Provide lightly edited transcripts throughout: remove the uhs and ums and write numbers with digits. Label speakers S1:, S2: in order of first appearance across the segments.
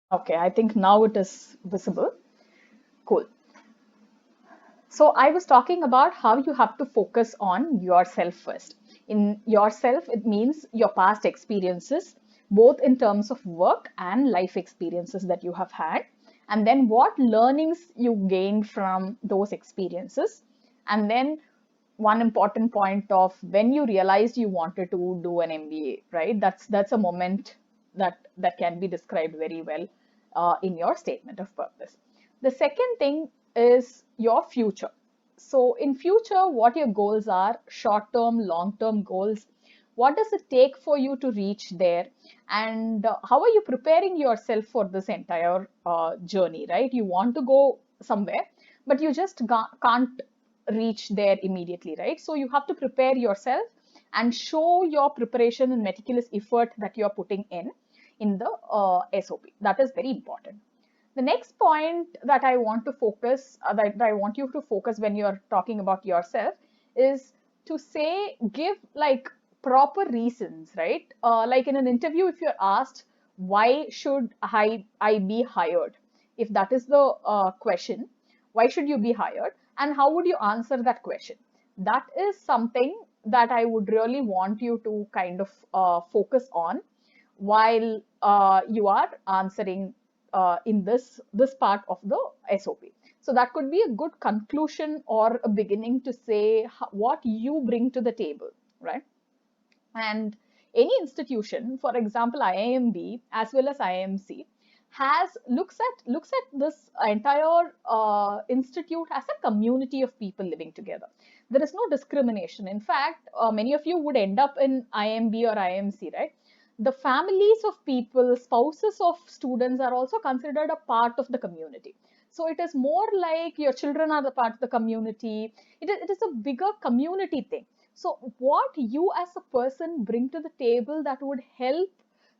S1: Okay, I think now it is visible. Cool. So I was talking about how you have to focus on yourself first. In yourself, it means your past experiences, both in terms of work and life experiences that you have had, and then what learnings you gained from those experiences, and then one important point of when you realized you wanted to do an MBA, right? That's a moment that can be described very well in your statement of purpose. The second thing is your future. So in future, what your goals are, short term, long term goals, what does it take for you to reach there, and how are you preparing yourself for this entire journey, right? You want to go somewhere, but you just can't reach there immediately, right? So you have to prepare yourself and show your preparation and meticulous effort that you're putting in the SOP. That is very important. The next point that I want to focus, that I want you to focus when you're talking about yourself is to say, give like proper reasons, right? Like in an interview, if you're asked, why should I be hired? If that is the question, why should you be hired? And how would you answer that question? That is something that I would really want you to kind of focus on while you are answering in this part of the SOP. So that could be a good conclusion or a beginning to say what you bring to the table, right? And any institution, for example, IIMB as well as IIMC, has looks at this entire institute as a community of people living together. There is no discrimination. In fact, many of you would end up in IIMB or IIMC, right? The families of people, spouses of students are also considered a part of the community. So it is more like your children are the part of the community. It is a bigger community thing. So what you as a person bring to the table that would help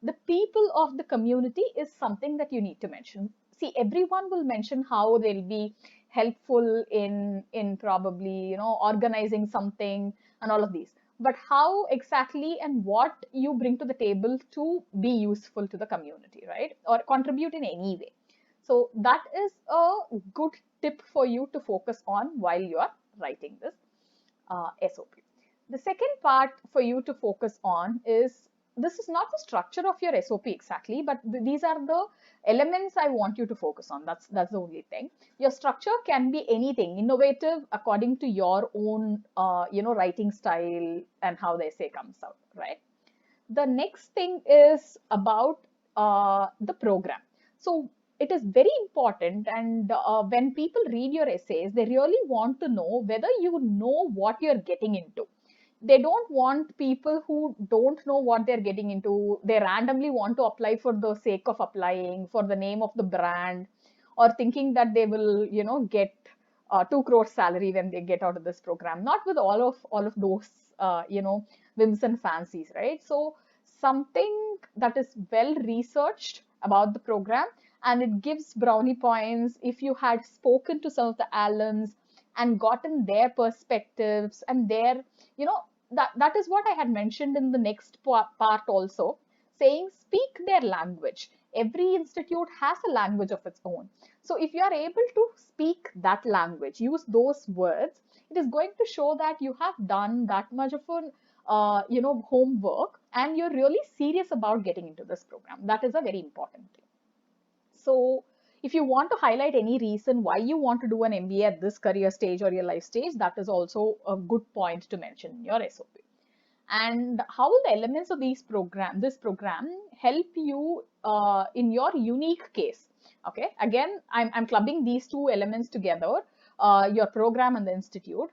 S1: the people of the community is something that you need to mention. See, everyone will mention how they'll be helpful in probably, organizing something and all of these. But how exactly and what you bring to the table to be useful to the community, right? Or contribute in any way. So that is a good tip for you to focus on while you are writing this SOP. The second part for you to focus on is, this is not the structure of your SOP exactly, but these are the elements I want you to focus on. That's the only thing. Your structure can be anything, innovative according to your own, writing style and how the essay comes out, right? The next thing is about the program. So it is very important, and when people read your essays, they really want to know whether you know what you're getting into. They don't want people who don't know what they're getting into. They randomly want to apply for the sake of applying, for the name of the brand, or thinking that they will, get 2 crore salary when they get out of this program. Not with all of those, whims and fancies, right? So something that is well researched about the program, and it gives brownie points if you had spoken to some of the alums and gotten their perspectives and their, you know that is what I had mentioned in the next part also, saying speak their language. Every institute has a language of its own. So if you are able to speak that language, use those words, it is going to show that you have done that much of an homework, and you're really serious about getting into this program. That is a very important thing. So if you want to highlight any reason why you want to do an MBA at this career stage or your life stage, that is also a good point to mention in your SOP. And how will the elements of this program help you in your unique case? Okay, again, I'm clubbing these two elements together, your program and the institute.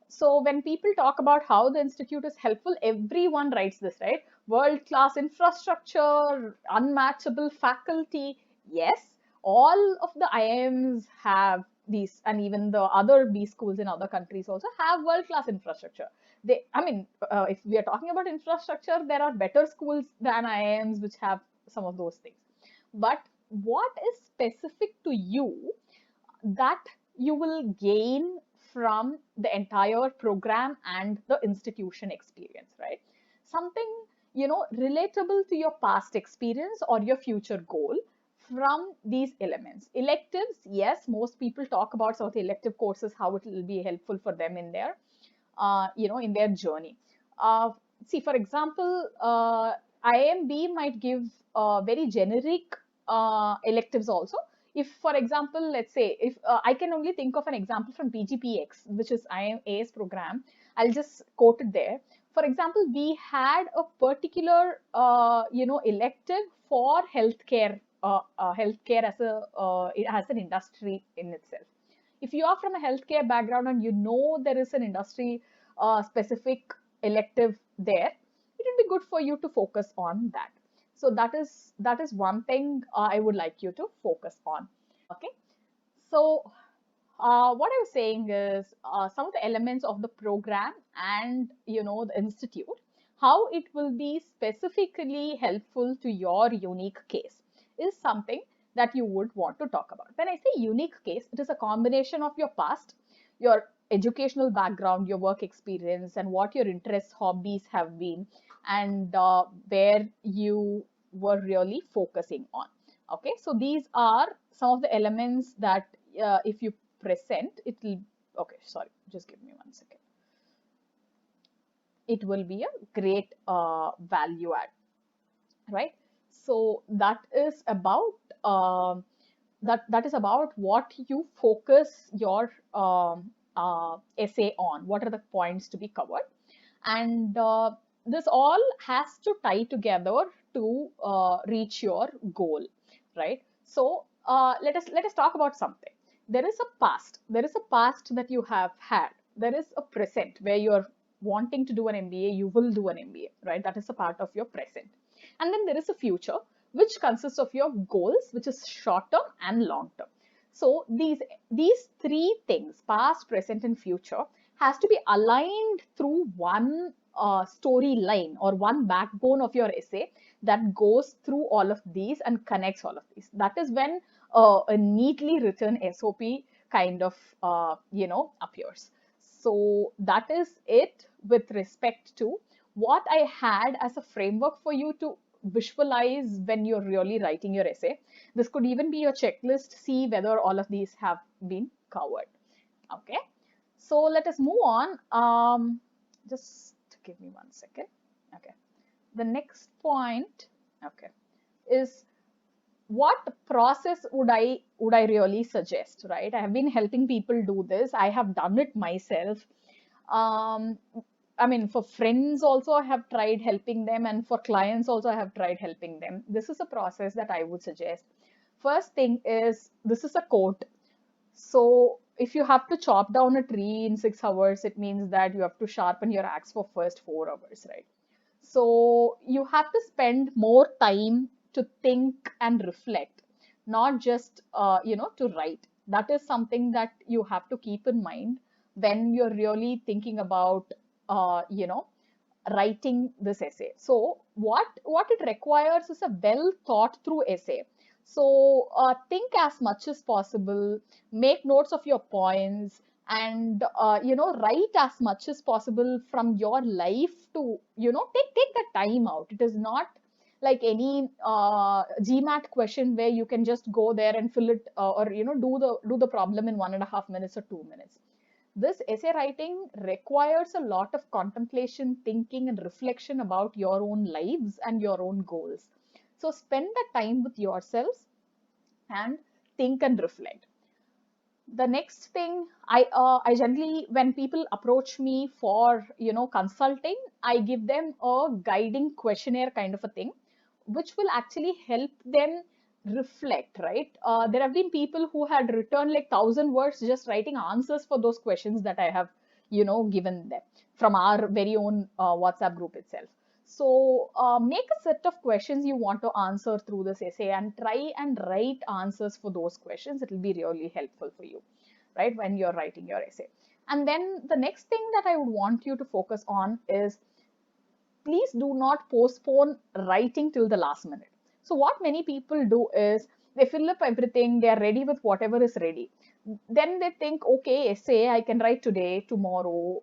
S1: So when people talk about how the institute is helpful, everyone writes this, right? World class infrastructure, unmatchable faculty. Yes, all of the IIMs have these, and even the other B schools in other countries also have world class infrastructure. If we are talking about infrastructure, there are better schools than IIMs which have some of those things. But what is specific to you that you will gain from the entire program and the institution experience, right? Something, relatable to your past experience or your future goal from these elements. Electives, yes, most people talk about some of the elective courses, how it will be helpful for them in their, in their journey. Uh, See, for example, IMB might give very generic electives also. If, for example, let's say, if I can only think of an example from PGPX, which is IMA's program, I'll just quote it there. For example, we had a particular, elective for healthcare, healthcare as an industry in itself. If you are from a healthcare background and you know there is an industry specific elective there, it will be good for you to focus on that. So that is one thing I would like you to focus on. Okay. So what I was saying is some of the elements of the program and the institute, how it will be specifically helpful to your unique case is something that you would want to talk about. When I say unique case, it is a combination of your past, your educational background, your work experience, and what your interests, hobbies have been, and where you were really focusing on. Okay, so these are some of the elements that if you present, it will, okay, sorry, just give me 1 second. It will be a great value add, right? So that is about that is about what you focus your essay on. What are the points to be covered? And this all has to tie together to reach your goal, right? So let us talk about something. There is a past. There is a past that you have had. There is a present where you're wanting to do an MBA. You will do an MBA, right? That is a part of your present. And then there is a future, which consists of your goals, which is short term and long term. So these three things, past, present, and future, has to be aligned through one storyline or one backbone of your essay that goes through all of these and connects all of these. That is when a neatly written SOP kind of appears. So that is it with respect to what I had as a framework for you to visualize when you're really writing your essay. This could even be your checklist, see whether all of these have been covered. Okay, so let us move on. Just give me 1 second. Okay, the next point, okay, is what process would I really suggest, right? I have been helping people do this. I have done it myself. Um, I mean, for friends also, I have tried helping them, and for clients also, I have tried helping them. This is a process that I would suggest. First thing is, this is a quote. So if you have to chop down a tree in 6 hours, it means that you have to sharpen your axe for first 4 hours, right? So you have to spend more time to think and reflect, not just to write. That is something that you have to keep in mind when you're really thinking about writing this essay. So what it requires is a well thought through essay. So think as much as possible, make notes of your points, and write as much as possible from your life to take the time out. It is not like any GMAT question where you can just go there and fill it or do the problem in 1.5 minutes or 2 minutes. This essay writing requires a lot of contemplation, thinking, and reflection about your own lives and your own goals. So spend the time with yourselves and think and reflect. The next thing, I generally, when people approach me for consulting, I give them a guiding questionnaire kind of a thing, which will actually help them reflect, right? There have been people who had written like 1,000 words just writing answers for those questions that I have given them from our very own WhatsApp group itself. So make a set of questions you want to answer through this essay and try and write answers for those questions. It will be really helpful for you, right, when you're writing your essay. And then the next thing that I would want you to focus on is, please do not postpone writing till the last minute. So what many people do is they fill up everything, they are ready with whatever is ready. Then they think, okay, essay I can write today, tomorrow.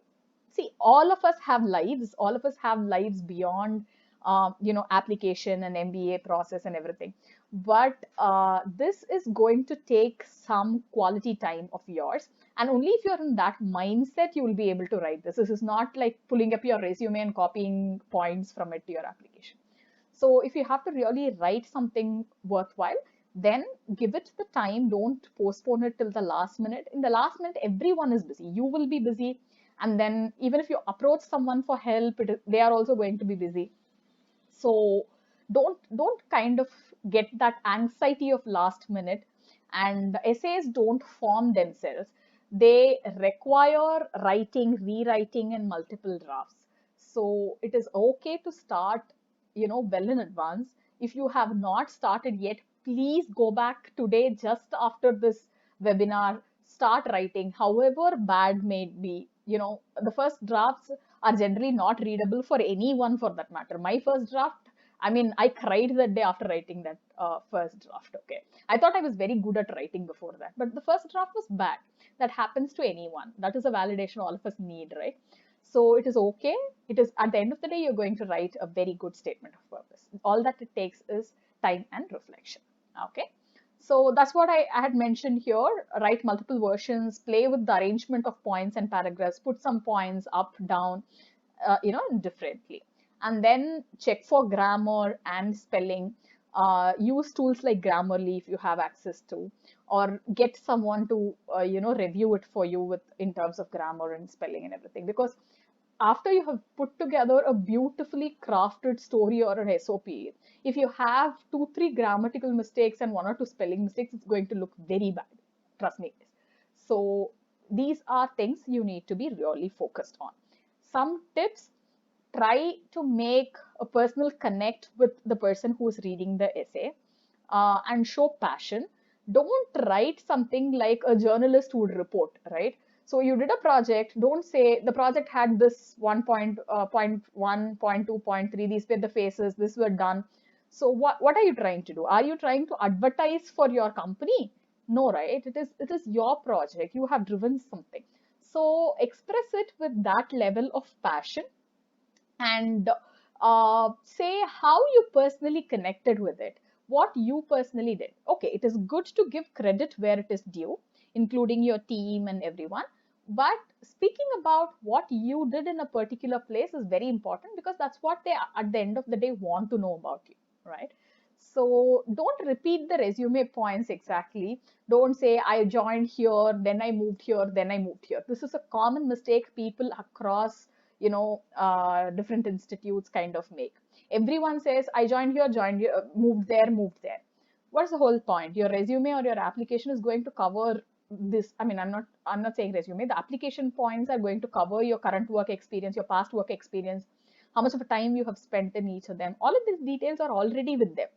S1: See, all of us have lives. All of us have lives beyond, application and MBA process and everything. But this is going to take some quality time of yours. And only if you're in that mindset, you will be able to write this. This is not like pulling up your resume and copying points from it to your application. So if you have to really write something worthwhile, then give it the time. Don't postpone it till the last minute. In the last minute, everyone is busy. You will be busy. And then even if you approach someone for help, they are also going to be busy. So don't kind of get that anxiety of last minute. And essays don't form themselves. They require writing, rewriting, and multiple drafts. So it is okay to start, well in advance. If you have not started yet, please go back today, just after this webinar, start writing, however bad may it be. The first drafts are generally not readable for anyone for that matter. My first draft, I mean, I cried that day after writing that first draft. Okay. I thought I was very good at writing before that, but the first draft was bad. That happens to anyone. That is a validation all of us need, right? So it is okay. It is at the end of the day, you're going to write a very good statement of purpose. All that it takes is time and reflection. Okay. So that's what I had mentioned here. Write multiple versions, play with the arrangement of points and paragraphs, put some points up, down, differently. And then check for grammar and spelling. Use tools like Grammarly if you have access to, or get someone to, review it for you with in terms of grammar and spelling and everything. Because after you have put together a beautifully crafted story or an SOP, if you have 2, 3 grammatical mistakes and 1 or 2 spelling mistakes, it's going to look very bad. Trust me. So these are things you need to be really focused on. Some tips: try to make a personal connect with the person who is reading the essay, and show passion. Don't write something like a journalist would report, right? So you did a project, don't say the project had this 1.1, point 2, point 3, these were the phases, this were done. So what are you trying to do? Are you trying to advertise for your company? No, right? It is your project. You have driven something. So express it with that level of passion, and say how you personally connected with it, what you personally did. Okay, it is good to give credit where it is due, including your team and everyone. But speaking about what you did in a particular place is very important, because that's what they, at the end of the day, want to know about you, right? So don't repeat the resume points exactly. Don't say, I joined here, then I moved here, then I moved here. This is a common mistake people across different institutes kind of make. Everyone says, I joined here, moved there, moved there. What's the whole point? Your resume or your application is going to cover this. I mean, I'm not saying resume. The application points are going to cover your current work experience, your past work experience, how much of a time you have spent in each of them. All of these details are already with them.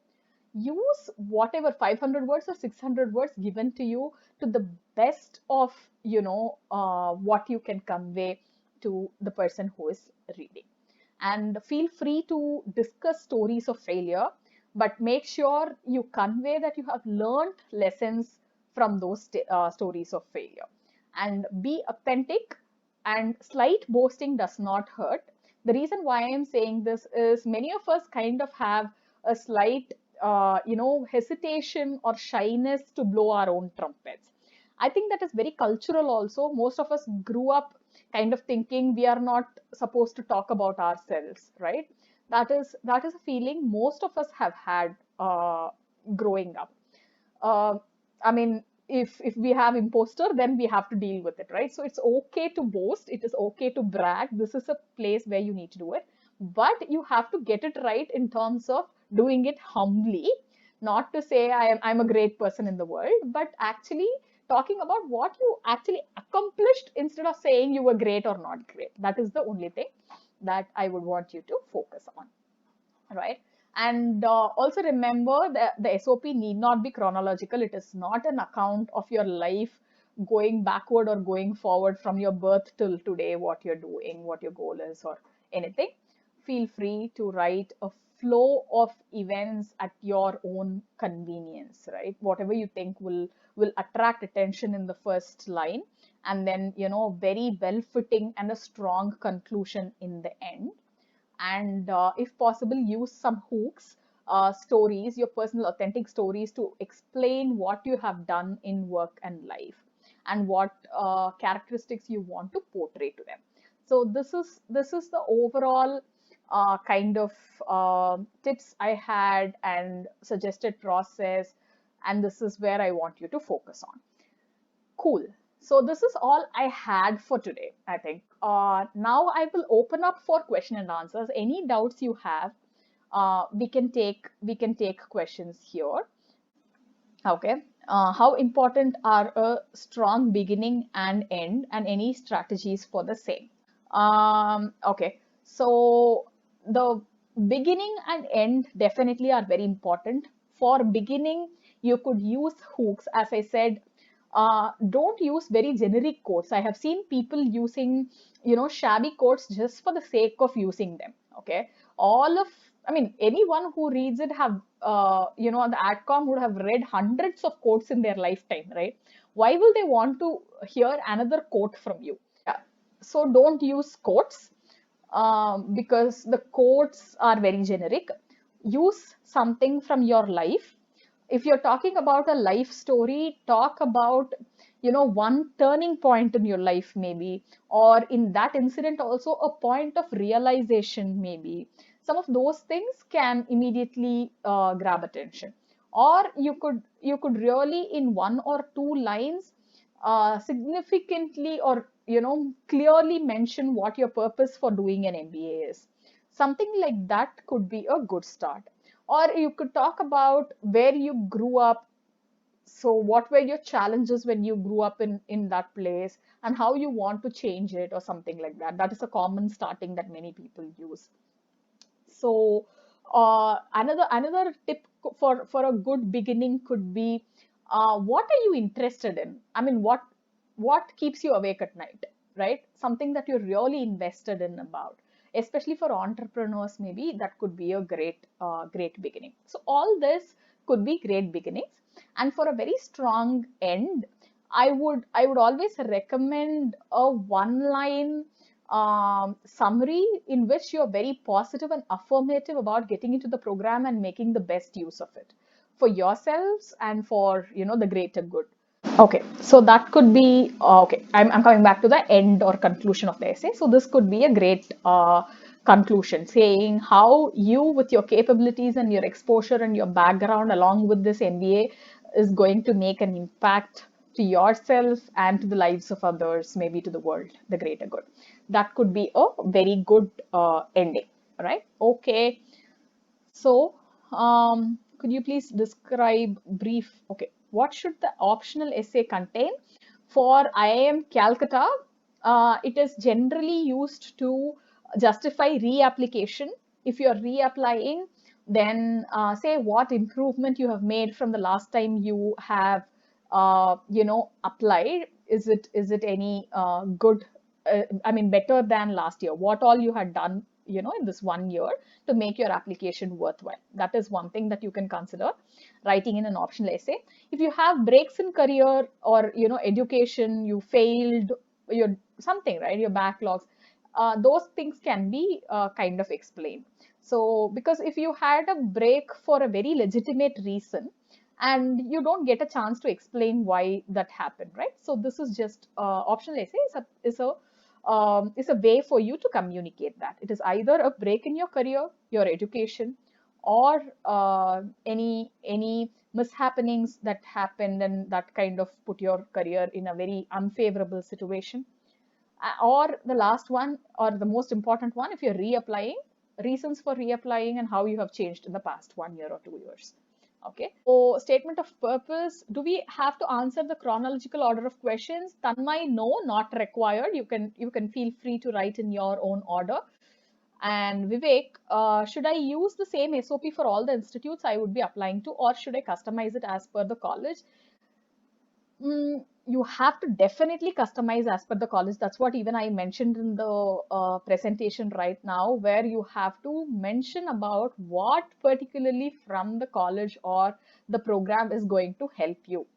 S1: Use whatever 500 words or 600 words given to you to the best of what you can convey to the person who is reading. And feel free to discuss stories of failure, but make sure you convey that you have learned lessons from those stories of failure. And be authentic, and slight boasting does not hurt. The reason why I am saying this is many of us kind of have a slight hesitation or shyness to blow our own trumpets. I think that is very cultural also. Most of us grew up kind of thinking we are not supposed to talk about ourselves, right? That is a feeling most of us have had growing up. uh, I mean, if we have imposter, then we have to deal with it, right? So it's okay to boast. It is okay to brag. This is a place where you need to do it, but you have to get it right in terms of doing it humbly. Not to say I'm a great person in the world, but actually talking about what you actually accomplished instead of saying you were great or not great. That is the only thing that I would want you to focus on, right? And also remember that the SOP need not be chronological. It is not an account of your life going backward or going forward from your birth till today, what you're doing, what your goal is, or anything. Feel free to write a flow of events at your own convenience, right? Whatever you think will attract attention in the first line, and then very well fitting and a strong conclusion in the end. and if possible, use some hooks, stories, your personal authentic stories to explain what you have done in work and life and what characteristics you want to portray to them. So this is the overall kind of tips I had and suggested process, and this is where I want you to focus on. Cool. So this is all I had for today, I think. Now I will open up for question and answers. Any doubts you have, we can take questions here. Okay. How important are a strong beginning and end, and any strategies for the same? Okay. So the beginning and end definitely are very important. For beginning, you could use hooks. As I said, don't use very generic quotes. I have seen people using, shabby quotes just for the sake of using them. Okay. I mean, anyone who reads it have, the AdCom would have read hundreds of quotes in their lifetime, right? Why will they want to hear another quote from you? Yeah. So don't use quotes because the quotes are very generic. Use something from your life. If you're talking about a life story, talk about, one turning point in your life, maybe, or in that incident, also a point of realization, maybe. Some of those things can immediately grab attention. Or you could really, in one or two lines, significantly or clearly mention what your purpose for doing an MBA is. Something like that could be a good start. Or you could talk about where you grew up. So what were your challenges when you grew up in that place, and how you want to change it, or something like that. That is a common starting that many people use. So another tip for a good beginning could be, what are you interested in? I mean, what keeps you awake at night, right? Something that you're really invested in about. Especially for entrepreneurs, maybe that could be a great beginning. So all this could be great beginnings. And for a very strong end, I would always recommend a one line summary in which you're very positive and affirmative about getting into the program and making the best use of it for yourselves and for the greater good. Okay, so that could be okay. I'm coming back to the end or conclusion of the essay. So this could be a great conclusion, saying how you, with your capabilities and your exposure and your background, along with this MBA, is going to make an impact to yourself and to the lives of others, maybe to the world, the greater good. That could be a very good ending, right? Okay. So, could you please describe brief? Okay, what should the optional essay contain? For IIM Calcutta, it is generally used to justify reapplication. If you're reapplying, then say what improvement you have made from the last time you have, applied. Is it any good? I mean, better than last year? What all you had done, in this 1 year to make your application worthwhile? That is one thing that you can consider writing in an optional essay. If you have breaks in career or education, you failed, your something, right, your backlogs, those things can be kind of explained. So because if you had a break for a very legitimate reason and you don't get a chance to explain why that happened, right? So this is just optional essay is a way for you to communicate that it is either a break in your career, your education, or any mishappenings that happened and that kind of put your career in a very unfavorable situation. Or the last one, or the most important one, if you're reapplying, reasons for reapplying and how you have changed in the past 1 year or 2 years. Okay. So statement of purpose. Do we have to answer the chronological order of questions? Tanmay, no, not required. You can feel free to write in your own order. And Vivek, should I use the same SOP for all the institutes I would be applying to, or should I customize it as per the college? You have to definitely customize as per the college. That's what even I mentioned in the presentation right now, where you have to mention about what particularly from the college or the program is going to help you,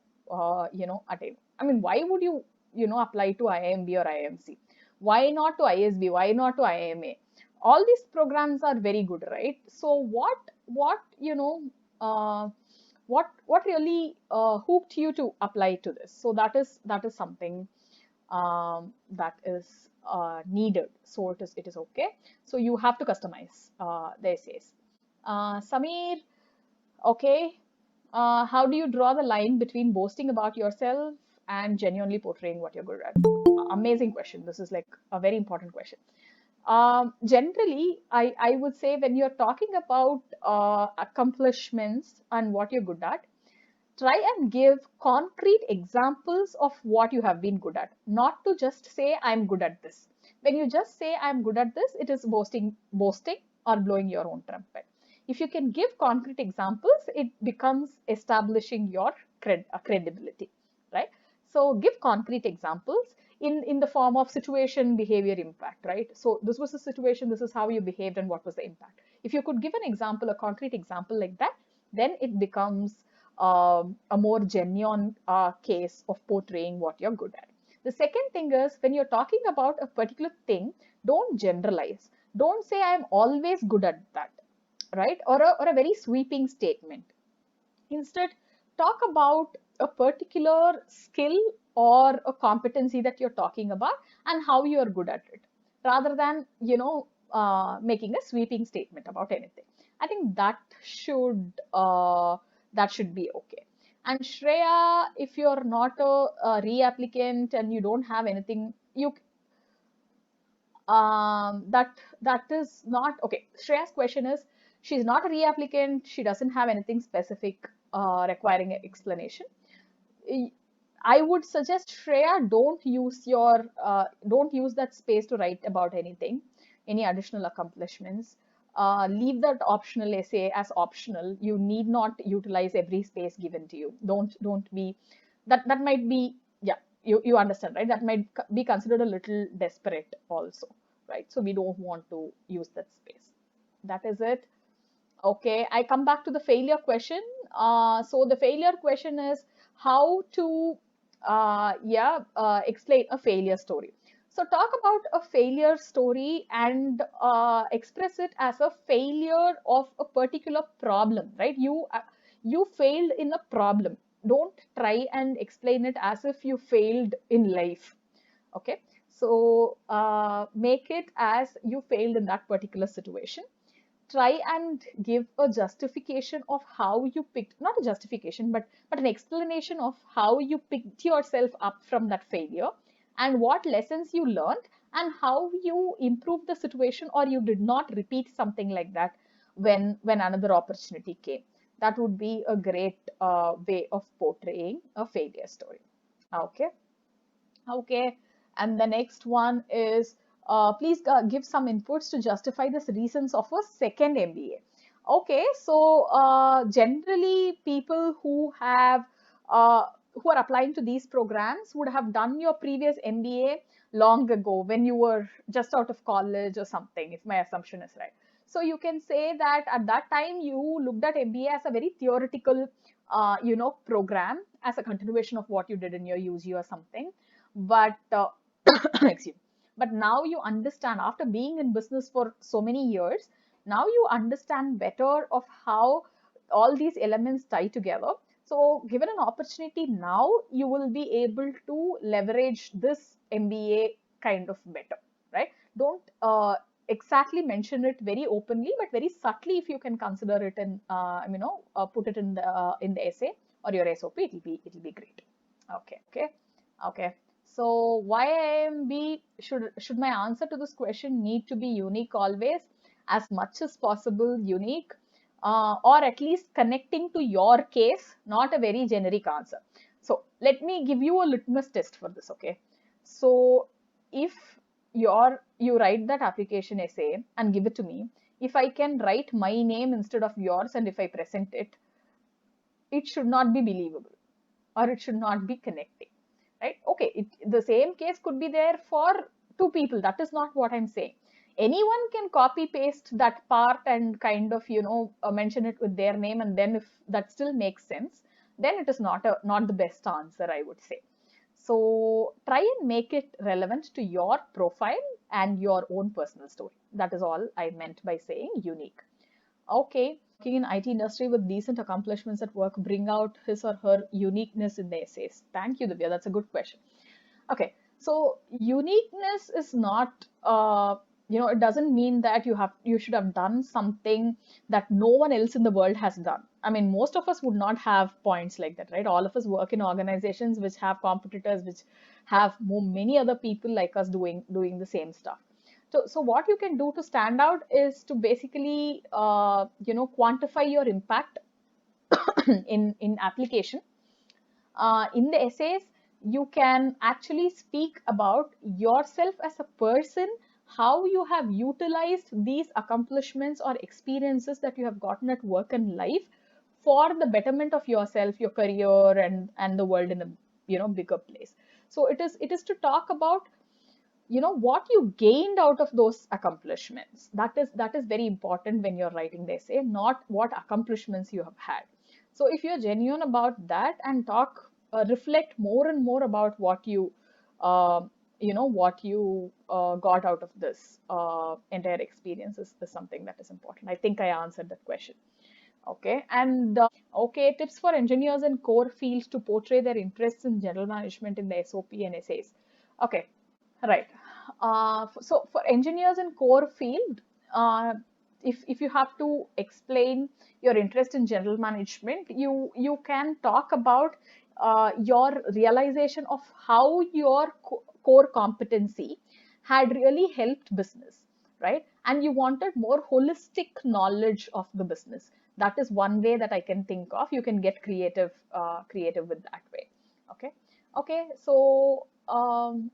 S1: attain. I mean, why would you apply to IIMB or IIMC? Why not to ISB? Why not to IIMA? all these programs are very good, right? So what what really hooked you to apply to this? So that is something that is needed. So it is okay. So you have to customize the essays. Samir, okay. How do you draw the line between boasting about yourself and genuinely portraying what you're good at? Amazing question. This is like a very important question. Generally, I would say when you're talking about accomplishments and what you're good at, try and give concrete examples of what you have been good at, not to just say I'm good at this. When you just say I'm good at this, it is boasting or blowing your own trumpet. If you can give concrete examples, it becomes establishing your credibility, right? So give concrete examples in the form of situation, behavior, impact, right? So this was the situation, this is how you behaved and what was the impact. If you could give an example, a concrete example like that, then it becomes a more genuine case of portraying what you're good at. The second thing is, when you're talking about a particular thing, don't generalize. Don't say I'm always good at that, right? Or a very sweeping statement. Instead, talk about a particular skill or a competency that you're talking about and how you are good at it, rather than making a sweeping statement about anything. I think that should be okay. And Shreya, if you're not a reapplicant and you don't have anything, that is not okay. Shreya's question is, she's not a reapplicant, she doesn't have anything specific requiring an explanation. I would suggest, Shreya, don't use that space to write about anything, any additional accomplishments. Leave that optional essay as optional. You need not utilize every space given to you. Don't be that might be, yeah, you understand, right? That might be considered a little desperate also, right? So we don't want to use that space. That is it. Okay, I come back to the failure question. So the failure question is how to, explain a failure story. So talk about a failure story and express it as a failure of a particular problem, right? You failed in a problem. Don't try and explain it as if you failed in life. Okay, so make it as you failed in that particular situation. Try and give a justification of how you picked, not a justification, but an explanation of how you picked yourself up from that failure and what lessons you learned and how you improved the situation, or you did not repeat something like that when another opportunity came. That would be a great way of portraying a failure story. Okay. Okay, and the next one is, please give some inputs to justify the reasons of a second MBA. Okay, so generally people who are applying to these programs would have done your previous MBA long ago when you were just out of college or something, if my assumption is right. So you can say that at that time you looked at MBA as a very theoretical, program, as a continuation of what you did in your UG or something. But excuse me. But now you understand, after being in business for so many years, now you understand better of how all these elements tie together. So given an opportunity now, you will be able to leverage this MBA kind of better, right? Don't exactly mention it very openly, but very subtly, if you can consider it and put it in the essay or your SOP, it'll be great. Okay, okay, okay. So why IMB, should my answer to this question need to be unique always? As much as possible unique, or at least connecting to your case, not a very generic answer. So let me give you a litmus test for this, okay? So if you write that application essay and give it to me, if I can write my name instead of yours and if I present it, it should not be believable, or it should not be connecting, right? Okay, the same case could be there for two people. That is not what I'm saying. Anyone can copy paste that part and kind of mention it with their name, and then if that still makes sense, then it is not the best answer, I would say. So try and make it relevant to your profile and your own personal story. That is all I meant by saying unique. Okay, working in IT industry with decent accomplishments at work bring out his or her uniqueness in the essays? Thank you, Divya. That's a good question. Okay, so uniqueness is not, it doesn't mean that you should have done something that no one else in the world has done. I mean, most of us would not have points like that, right? All of us work in organizations which have competitors, which have many other people like us doing the same stuff. So what you can do to stand out is to basically, quantify your impact in application. In the essays, you can actually speak about yourself as a person, how you have utilized these accomplishments or experiences that you have gotten at work and life for the betterment of yourself, your career, and the world in a bigger place. So it is to talk about what you gained out of those accomplishments. That is very important when you're writing the essay, not what accomplishments you have had. So if you're genuine about that and reflect more and more about what uh, got out of this entire experience is something that is important. I think I answered that question. Okay, and okay, tips for engineers in core fields to portray their interests in general management in the SOP and essays. Okay, right. So for engineers in core field, if you have to explain your interest in general management, you can talk about your realization of how your core competency had really helped business, right? And you wanted more holistic knowledge of the business. That is one way that I can think of. You can get creative with that way. Okay. Okay. So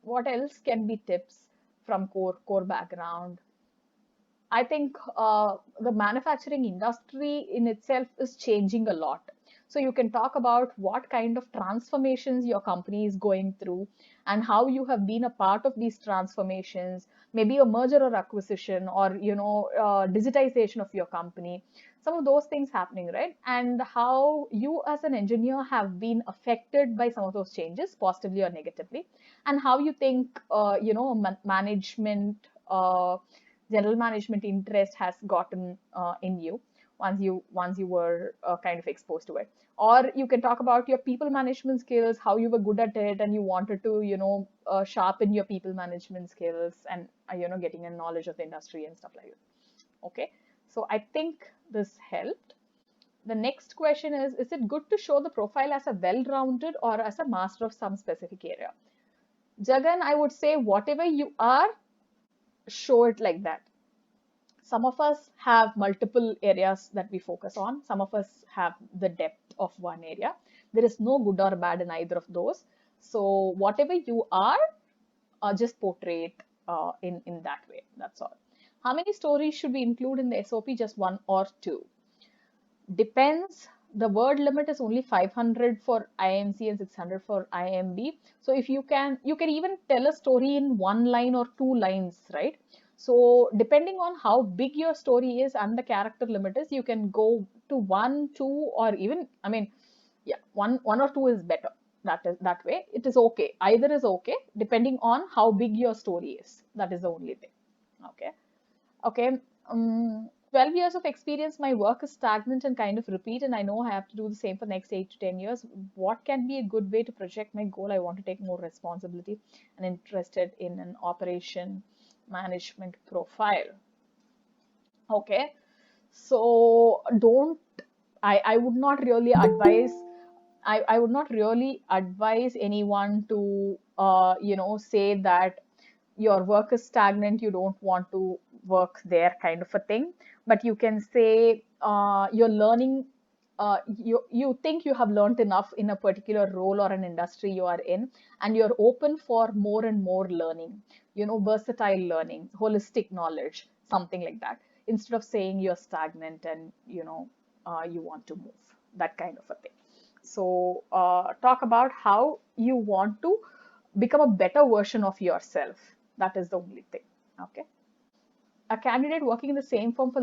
S1: what else can be tips from core background? I think the manufacturing industry in itself is changing a lot. So you can talk about what kind of transformations your company is going through and how you have been a part of these transformations, maybe a merger or acquisition or digitization of your company. Some of those things happening, right? And how you as an engineer have been affected by some of those changes, positively or negatively, and how you think management. General management interest has gotten in you once you were kind of exposed to it. Or you can talk about your people management skills, how you were good at it and you wanted to sharpen your people management skills and getting a knowledge of the industry and stuff like that. Okay, so I think this helped. The next question is it good to show the profile as a well-rounded or as a master of some specific area? Jagan, I would say whatever you are, show it like that. Some of us have multiple areas that we focus on. Some of us have the depth of one area. There is no good or bad in either of those. So whatever you are, just portray it in that way. That's all. How many stories should we include in the SOP? Just one or two. Depends. The word limit is only 500 for IMC and 600 for IMB. So if you can even tell a story in one line or two lines, right? So depending on how big your story is and the character limit is, you can go to one, two, or even, I mean, yeah, one or two is better. That way. It is okay. Either is okay, depending on how big your story is. That is the only thing. Okay. Okay. 12 years of experience, my work is stagnant and kind of repeat, and I know I have to do the same for next 8 to 10 years. What can be a good way to project my goal? I want to take more responsibility and interested in an operation management profile. Okay. So I would not really advise I would not really advise anyone to say that your work is stagnant, you don't want to work there, kind of a thing. But you can say you're learning, you think you have learned enough in a particular role or an industry you are in, and you're open for more and more learning, versatile learning, holistic knowledge, something like that, instead of saying you're stagnant and you want to move, that kind of a thing. So talk about how you want to become a better version of yourself. That is the only thing. Okay. A candidate working in the same firm for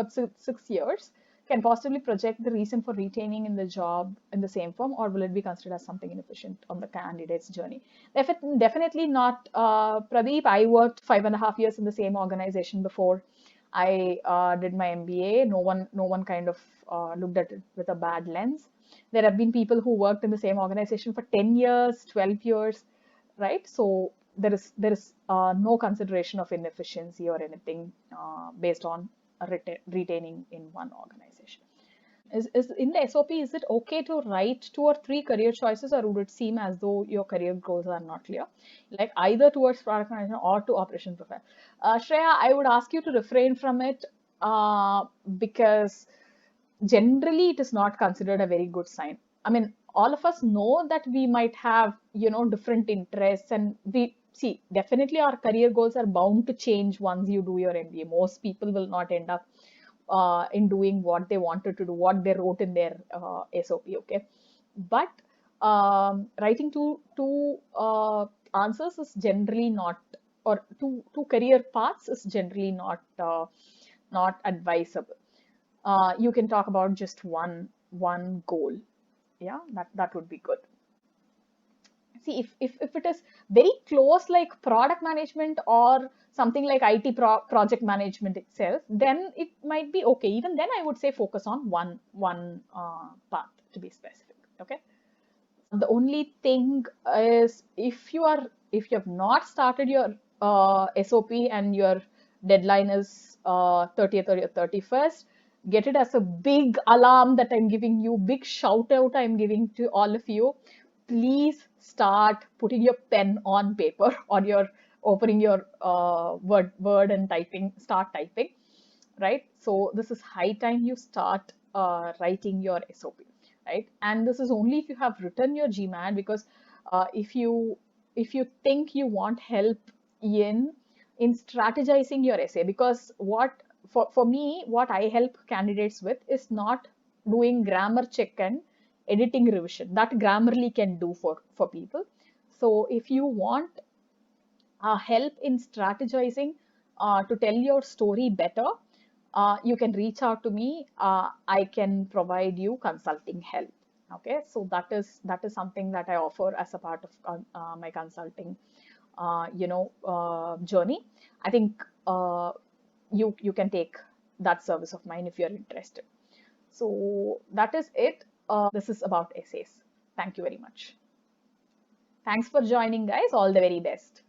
S1: 6 years can possibly project the reason for retaining in the job in the same firm, or will it be considered as something inefficient on the candidate's journey? Definitely not, Pradeep. I worked 5.5 years in the same organization before I did my MBA. No one kind of looked at it with a bad lens. There have been people who worked in the same organization for 10 years, 12 years, right? So there is no consideration of inefficiency or anything based on retaining in one organization. Is in the SOP, is it okay to write 2 or 3 career choices, or would it seem as though your career goals are not clear? Like either towards product management or to operation profile. Shreya, I would ask you to refrain from it because generally it is not considered a very good sign. I mean, all of us know that we might have, different interests, and we see definitely our career goals are bound to change once you do your MBA. Most people will not end up in doing what they wanted to do, what they wrote in their SOP. Okay, but writing two answers is generally not, or two career paths is generally not advisable. You can talk about just one goal. Yeah, that would be good. See, if it is very close, like product management or something like IT project management itself, then it might be okay. Even then, I would say focus on one path to be specific. Okay. The only thing is, if you have not started your SOP and your deadline is 30th or 31st, get it as a big alarm that I'm giving you, big shout out I'm giving to all of you. Please start putting your pen on paper, or your opening your word and start typing, right? So this is high time you start writing your SOP, right? And this is only if you have written your GMAT, because if you think you want help in strategizing your essay, because for me, what I help candidates with is not doing grammar check and editing revision that Grammarly can do for people. So if you want help in strategizing to tell your story better, you can reach out to me. I can provide you consulting help. Okay, so that is something that I offer as a part of my consulting, journey. I think you can take that service of mine if you're interested. So that is it. This is about essays. Thank you very much. Thanks for joining, guys. All the very best.